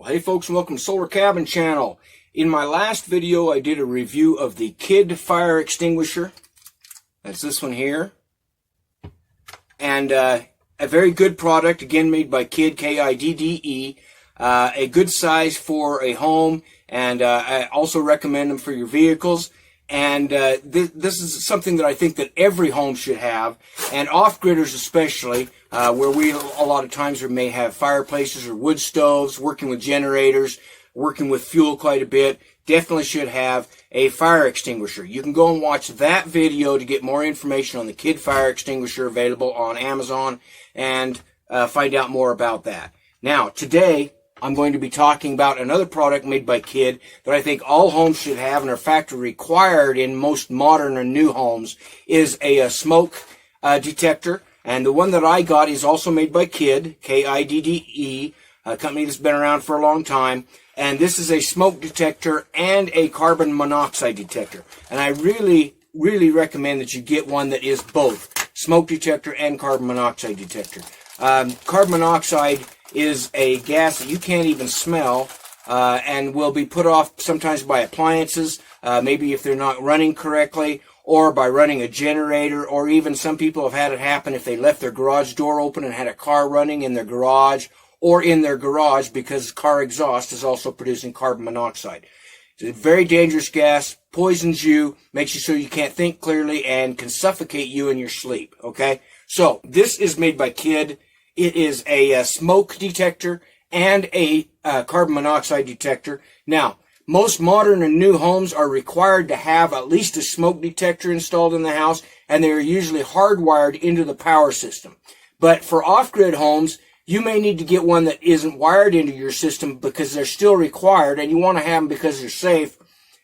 Well, hey folks, and welcome to Solar Cabin Channel. In my last video, I did a review of the Kidde fire extinguisher. That's this one here. And a very good product, again made by Kidde, K-I-D-D-E. A good size for a home, and I also recommend them for your vehicles. And this is something that I think that every home should have, and off-gridders especially, where we a lot of times may have fireplaces or wood stoves, working with generators, working with fuel quite a bit, definitely should have a fire extinguisher. You can go and watch that video to get more information on the Kidde fire extinguisher, available on Amazon, and find out more about that. Now, today, I'm going to be talking about another product made by Kidde that I think all homes should have and are factory required in most modern and new homes, is a smoke detector. And the one that I got is also made by Kidde, K-I-D-D-E, a company that's been around for a long time. And this is a smoke detector and a carbon monoxide detector. And I really recommend that you get one that is both smoke detector and carbon monoxide detector. Carbon monoxide is a gas that you can't even smell, and will be put off sometimes by appliances, maybe if they're not running correctly, or by running a generator, or even some people have had it happen if they left their garage door open and had a car running in their garage, or in their garage because car exhaust is also producing carbon monoxide. It's a very dangerous gas, poisons you, makes you so you can't think clearly, and can suffocate you in your sleep, okay? So, this is made by Kidde. It is a smoke detector and a carbon monoxide detector. Now, most modern and new homes are required to have at least a smoke detector installed in the house, and they are usually hardwired into the power system. But for off-grid homes, you may need to get one that isn't wired into your system because they're still required, and you want to have them because they're safe.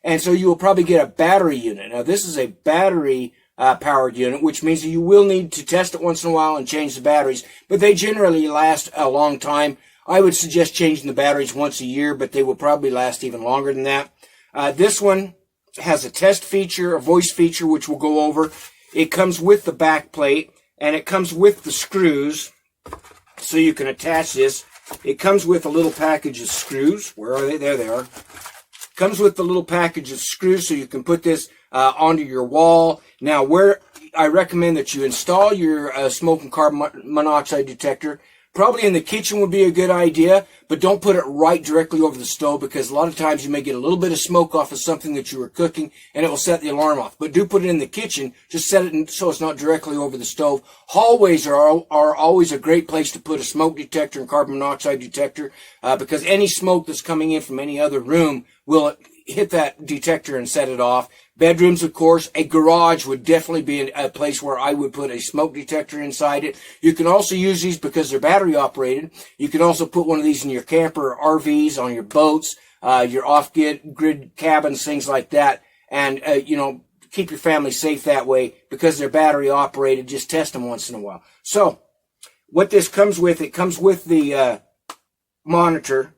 And so you will probably get a battery unit. Now, this is a battery powered unit, which means that you will need to test it once in a while and change the batteries, but they generally last a long time. I would suggest changing the batteries once a year, but they will probably last even longer than that. This one has a test feature, a voice feature, which we'll go over. It comes with the back plate, and it comes with the screws, so you can attach this. It comes with a little package of screws. Where are they? There they are. Comes with the little package of screws, so you can put this onto your wall. Now, where I recommend that you install your smoke and carbon monoxide detector, probably in the kitchen would be a good idea, but don't put it right directly over the stove, because a lot of times you may get a little bit of smoke off of something that you were cooking, and it will set the alarm off. But do put it in the kitchen. Just set it so it's not directly over the stove. Hallways are always a great place to put a smoke detector and carbon monoxide detector, because any smoke that's coming in from any other room will hit that detector and set it off. Bedrooms, of course. A garage would definitely be a place where I would put a smoke detector inside it. You can also use these because they're battery operated. You can also put one of these in your camper or RVs, on your boats, your off-grid cabins, things like that. And, keep your family safe that way because they're battery operated. Just test them once in a while. So, what this comes with, it comes with the monitor,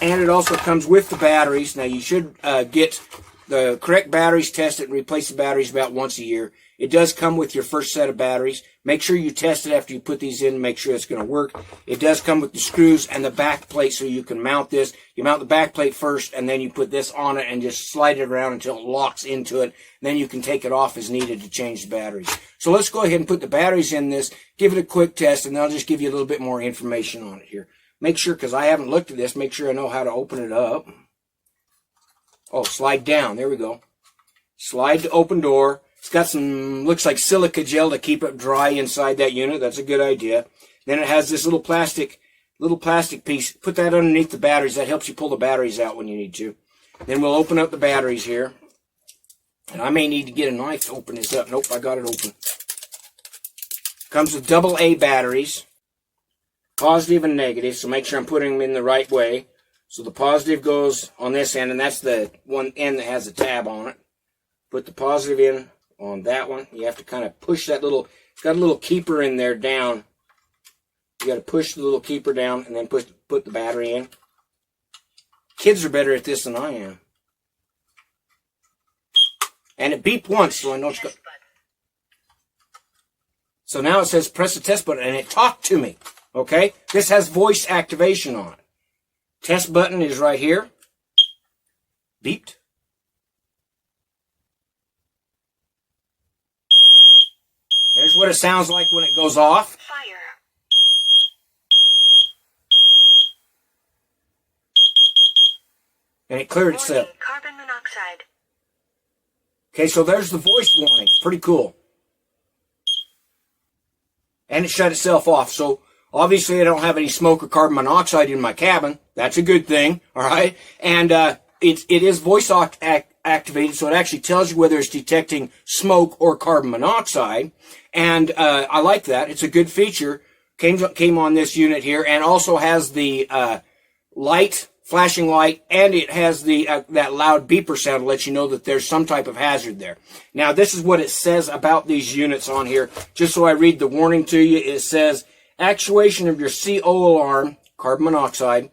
and it also comes with the batteries. Now, you should get the correct batteries, test it, and replace the batteries about once a year. It does come with your first set of batteries. Make sure you test it after you put these in, make sure it's going to work. It does come with the screws and the back plate so you can mount this. You mount the back plate first, and then you put this on it and just slide it around until it locks into it. Then you can take it off as needed to change the batteries. So let's go ahead and put the batteries in this, give it a quick test, and I'll just give you a little bit more information on it here. Make sure, because I haven't looked at this, make sure I know how to open it up. Oh, slide down. There we go. Slide to open door. It's got some, looks like silica gel to keep it dry inside that unit. That's a good idea. Then it has this little plastic piece. Put that underneath the batteries. That helps you pull the batteries out when you need to. Then we'll open up the batteries here. And I may need to get a knife to open this up. Nope, I got it open. Comes with AA batteries. Positive and negative, so make sure I'm putting them in the right way. So the positive goes on this end, and that's the one end that has a tab on it. Put the positive in on that one. You have to kind of push that little, it's got a little keeper in there down. You got to push the little keeper down and then put the battery in. Kids are better at this than I am. And it beeped once, so I know it's got. So now it says press the test button, and it talked to me. Okay? This has voice activation on it. Test button is right here. Beeped. There's what it sounds like when it goes off. Fire. And it cleared itself. Warning, carbon monoxide. Okay, so there's the voice warning. It's pretty cool. And it shut itself off. So obviously I don't have any smoke or carbon monoxide in my cabin. That's a good thing, all right? And it is voice activated, so it actually tells you whether it's detecting smoke or carbon monoxide. And I like that. It's a good feature. Came on this unit here, and also has the flashing light, and it has the that loud beeper sound to let you know that there's some type of hazard there. Now, this is what it says about these units on here. Just so I read the warning to you, it says, actuation of your CO alarm, carbon monoxide,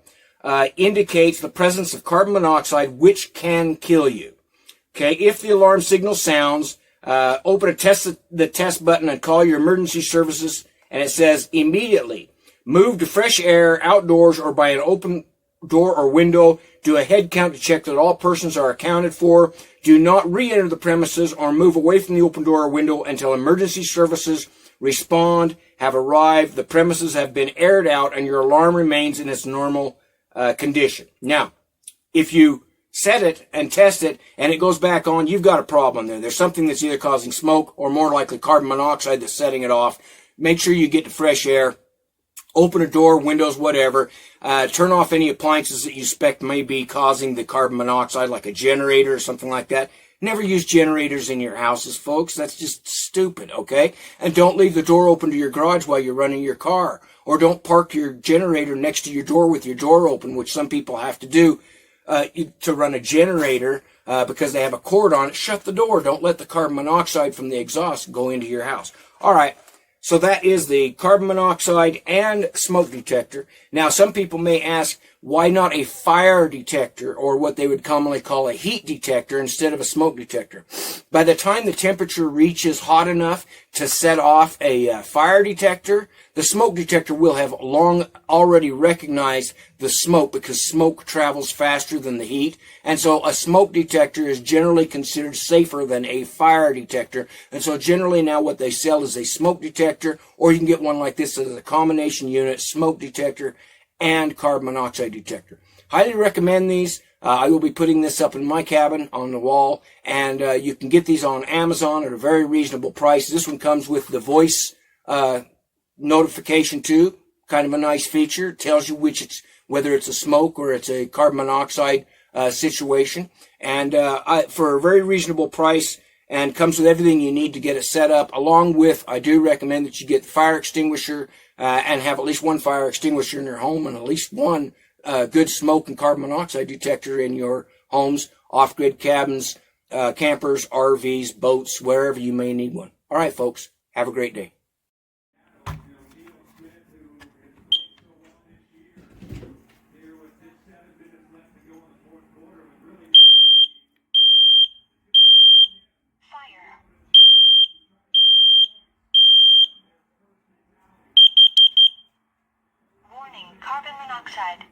indicates the presence of carbon monoxide, which can kill you. Okay, if the alarm signal sounds, open the test button and call your emergency services, and it says, immediately, move to fresh air, outdoors, or by an open door or window. Do a head count to check that all persons are accounted for. Do not re-enter the premises or move away from the open door or window until emergency services respond, have arrived, the premises have been aired out, and your alarm remains in its normal condition. Now, if you set it and test it and it goes back on, you've got a problem there. There's something that's either causing smoke or more likely carbon monoxide that's setting it off. Make sure you get to fresh air. Open a door, windows, whatever. Turn off any appliances that you suspect may be causing the carbon monoxide, like a generator or something like that. Never use generators in your houses, folks. That's just stupid, okay? And don't leave the door open to your garage while you're running your car. Or don't park your generator next to your door with your door open, which some people have to do to run a generator because they have a cord on it. Shut the door. Don't let the carbon monoxide from the exhaust go into your house. All right. So that is the carbon monoxide and smoke detector. Now, some people may ask, why not a fire detector, or what they would commonly call a heat detector, instead of a smoke detector? By the time the temperature reaches hot enough to set off a fire detector, the smoke detector will have long already recognized the smoke, because smoke travels faster than the heat. And so a smoke detector is generally considered safer than a fire detector. And so generally now what they sell is a smoke detector, or you can get one like this as a combination unit, smoke detector and carbon monoxide detector. Highly recommend these. I will be putting this up in my cabin on the wall, and you can get these on Amazon at a very reasonable price. This one comes with the voice notification too. Kind of a nice feature. It tells you whether it's a smoke or it's a carbon monoxide situation. And for a very reasonable price, and comes with everything you need to get it set up. Along with, I do recommend that you get the fire extinguisher and have at least one fire extinguisher in your home, and at least one good smoke and carbon monoxide detector in your homes, off-grid cabins, campers, RVs, boats, wherever you may need one. All right, folks, have a great day. Fire. Warning, carbon monoxide.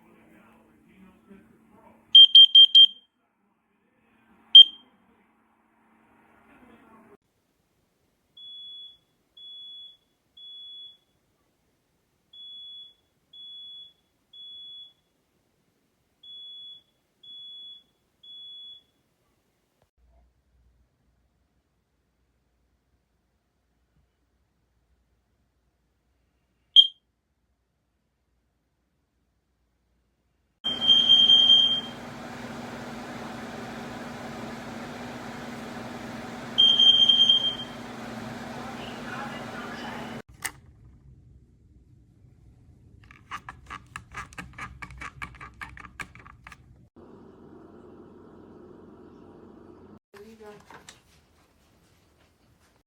There you go.